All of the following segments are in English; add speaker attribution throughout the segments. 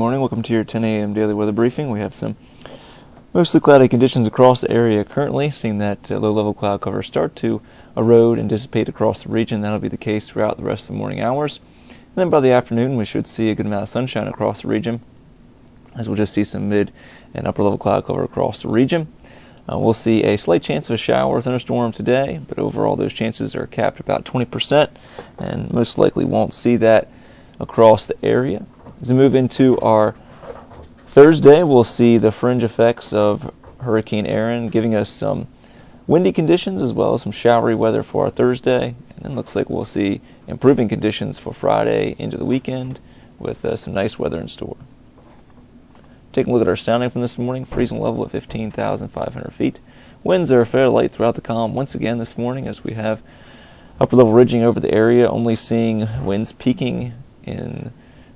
Speaker 1: morning. Welcome to your 10 a.m. daily weather briefing. We have some mostly cloudy conditions across the area currently, seeing that low-level cloud cover start to erode and dissipate across the region. That'll be the case throughout the rest of the morning hours. And then by the afternoon, we should see a good amount of sunshine across the region, as we'll just see some mid and upper-level cloud cover across the region. We'll see a slight chance of a shower or thunderstorm today, but overall those chances are capped about 20%, and most likely won't see that across the area. As we move into our Thursday, we'll see the fringe effects of Hurricane Erin, giving us some windy conditions as well as some showery weather for our Thursday. And then looks like we'll see improving conditions for Friday into the weekend with some nice weather in store. Taking a look at our sounding from this morning, freezing level at 15,500 feet. Winds are fairly light throughout the column once again this morning, as we have upper level ridging over the area, only seeing winds peaking in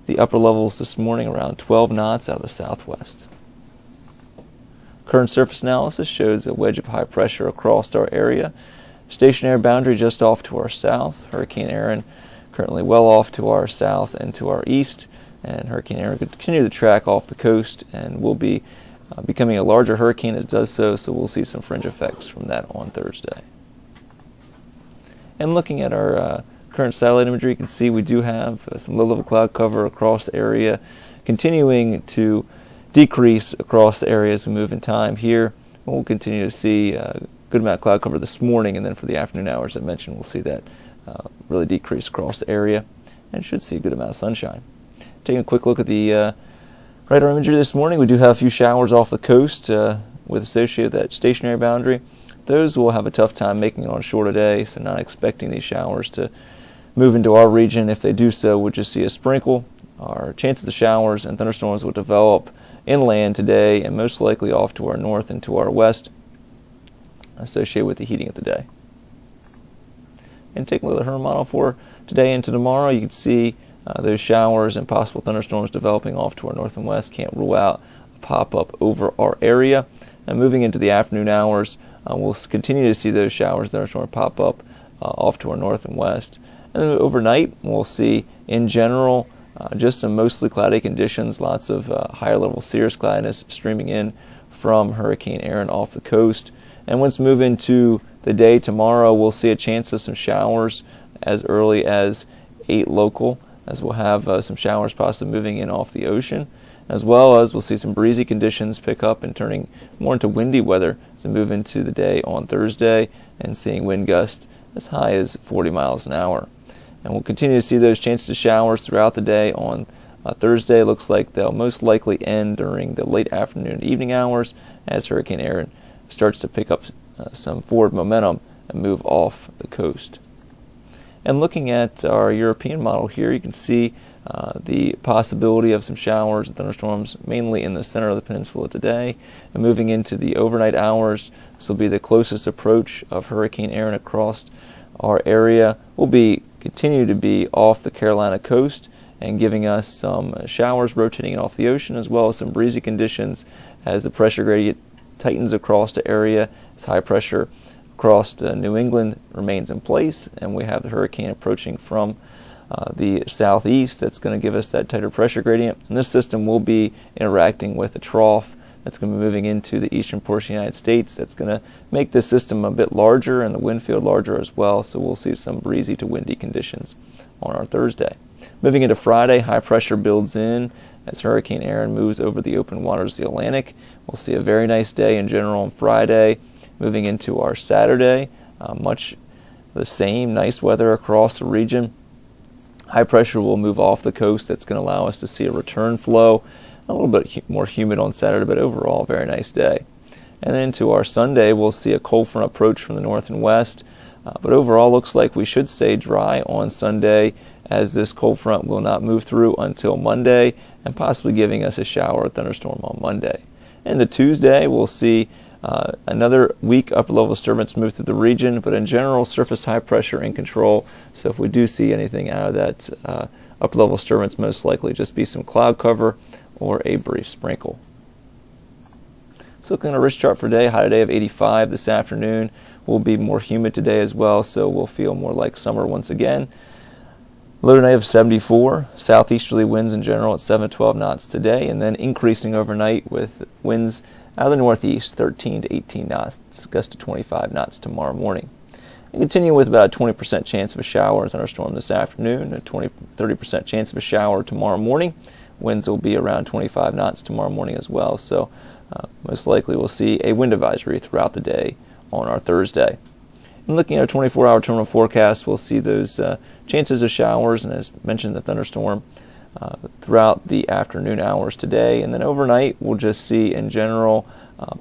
Speaker 1: the upper levels this morning around 12 knots out of the southwest. Current surface analysis shows a wedge of high pressure across our area. Stationary boundary just off to our south. Hurricane Erin currently well off to our south and to our east. And Hurricane Erin could continue to track off the coast and will be becoming a larger hurricane as it does so we'll see some fringe effects from that on Thursday. And looking at our current satellite imagery, you can see we do have some low-level cloud cover across the area, continuing to decrease across the area as we move in time here. We'll continue to see a good amount of cloud cover this morning, and then for the afternoon hours I mentioned, we'll see that really decrease across the area and should see a good amount of sunshine. Taking a quick look at the radar imagery this morning, we do have a few showers off the coast with associated with that stationary boundary. Those will have a tough time making it on shore today, so not expecting these showers to move into our region. If they do so, we'll just see a sprinkle. Our chances of showers and thunderstorms will develop inland today and most likely off to our north and to our west, associated with the heating of the day. And taking a look at the HRM model for today and to tomorrow, you can see those showers and possible thunderstorms developing off to our north and west. Can't rule out a pop-up over our area. And moving into the afternoon hours, we'll continue to see those showers, thunderstorms pop up off to our north and west. And then overnight, we'll see, in general, just some mostly cloudy conditions, lots of higher level cirrus cloudiness streaming in from Hurricane Erin off the coast. And once we move into the day tomorrow, we'll see a chance of some showers as early as 8 local, as we'll have some showers possibly moving in off the ocean, as well as we'll see some breezy conditions pick up and turning more into windy weather as we move into the day on Thursday, and seeing wind gusts as high as 40 miles an hour. And we'll continue to see those chances of showers throughout the day on Thursday. Looks like they'll most likely end during the late afternoon and evening hours as Hurricane Erin starts to pick up some forward momentum and move off the coast. And looking at our European model here, you can see the possibility of some showers and thunderstorms mainly in the center of the peninsula today. And moving into the overnight hours, this will be the closest approach of Hurricane Erin across our area. Will continue to be off the Carolina coast and giving us some showers rotating off the ocean, as well as some breezy conditions as the pressure gradient tightens across the area, as high pressure across New England remains in place, and we have the hurricane approaching from the southeast. That's going to give us that tighter pressure gradient, and this system will be interacting with a trough that's going to be moving into the eastern portion of the United States. That's going to make the system a bit larger and the wind field larger as well, so we'll see some breezy to windy conditions on our Thursday. Moving into Friday, high pressure builds in as Hurricane Erin moves over the open waters of the Atlantic. We'll see a very nice day in general on Friday. Moving into our Saturday, much the same, nice weather across the region. High pressure will move off the coast. That's going to allow us to see a return flow. A little bit more humid on Saturday, but overall, very nice day. And then to our Sunday, we'll see a cold front approach from the north and west. But overall, looks like we should stay dry on Sunday, as this cold front will not move through until Monday, and possibly giving us a shower or thunderstorm on Monday. And the Tuesday, we'll see another weak upper-level disturbance move through the region, but in general, surface high pressure in control. So if we do see anything out of that upper-level disturbance, most likely just be some cloud cover or a brief sprinkle. So looking at a risk chart for today, high today of 85 this afternoon. Will be more humid today as well, so we'll feel more like summer once again. Low tonight of 74, southeasterly winds in general at 7 to 12 knots today, and then increasing overnight with winds out of the northeast, 13 to 18 knots, gust to 25 knots tomorrow morning. And continue with about a 20% chance of a shower or thunderstorm this afternoon, a 30% chance of a shower tomorrow morning. Winds will be around 25 knots tomorrow morning as well, so most likely we'll see a wind advisory throughout the day on our Thursday. And looking at a 24-hour terminal forecast, we'll see those chances of showers, and as mentioned, the thunderstorm throughout the afternoon hours today. And then overnight, we'll just see, in general,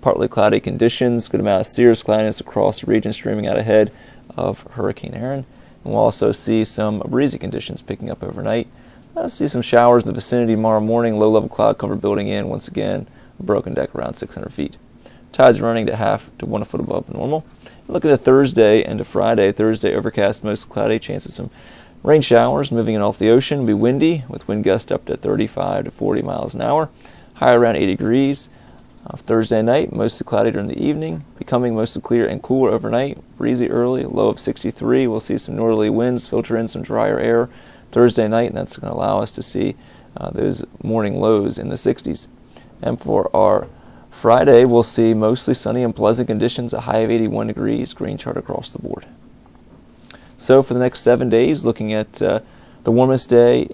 Speaker 1: partly cloudy conditions, good amount of cirrus cloudiness across the region streaming out ahead of Hurricane Aaron. And we'll also see some breezy conditions picking up overnight. See some showers in the vicinity tomorrow morning, low-level cloud cover building in, once again, a broken deck around 600 feet. Tides running to half to 1 foot above normal. Look at a Thursday and a Friday. Thursday, overcast, mostly cloudy, chance of some rain showers moving in off the ocean. It'll be windy with wind gusts up to 35 to 40 miles an hour. High around 80 degrees. Thursday night, mostly cloudy during the evening. Becoming mostly clear and cooler overnight. Breezy early, low of 63. We'll see some northerly winds filter in some drier air Thursday night, and that's going to allow us to see those morning lows in the 60s. And for our Friday, we'll see mostly sunny and pleasant conditions, a high of 81 degrees, green chart across the board. So for the next 7 days, looking at the warmest day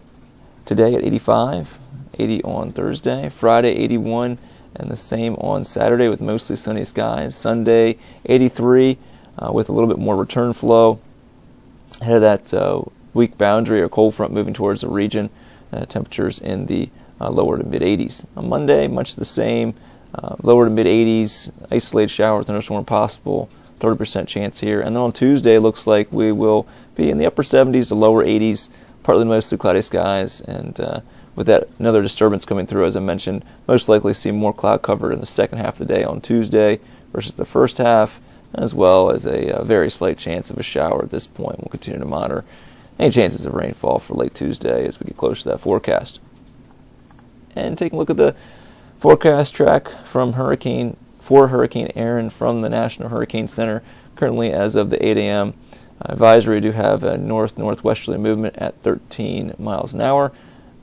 Speaker 1: today at 85, 80 on Thursday, Friday 81, and the same on Saturday with mostly sunny skies. Sunday 83 with a little bit more return flow. Ahead of that weak boundary or cold front moving towards the region, temperatures in the lower to mid 80s. On Monday, much the same. Lower to mid 80s, isolated shower, thunderstorm possible, 30% chance here. And then on Tuesday, it looks like we will be in the upper 70s to lower 80s, partly mostly cloudy skies. And with that, another disturbance coming through, as I mentioned, most likely see more cloud cover in the second half of the day on Tuesday versus the first half, as well as a very slight chance of a shower at this point. We'll continue to monitor any chances of rainfall for late Tuesday as we get closer to that forecast. And taking a look at the forecast track for Hurricane Aaron from the National Hurricane Center. Currently, as of the 8 a.m. advisory, we do have a north-northwesterly movement at 13 miles an hour.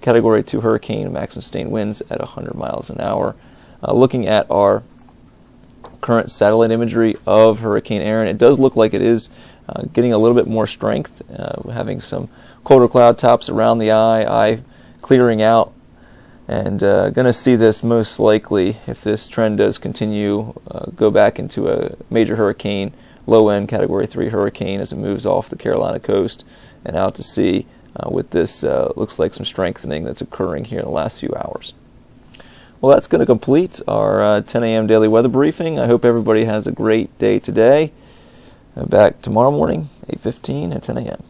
Speaker 1: Category 2 hurricane, maximum sustained winds at 100 miles an hour. Looking at our current satellite imagery of Hurricane Aaron, it does look like it is getting a little bit more strength, having some colder cloud tops around the eye clearing out. And going to see this most likely, if this trend does continue, go back into a major hurricane, low-end Category 3 hurricane as it moves off the Carolina coast and out to sea with this, looks like some strengthening that's occurring here in the last few hours. Well, that's going to complete our 10 a.m. daily weather briefing. I hope everybody has a great day today. Back tomorrow morning, 8:15 and 10 a.m.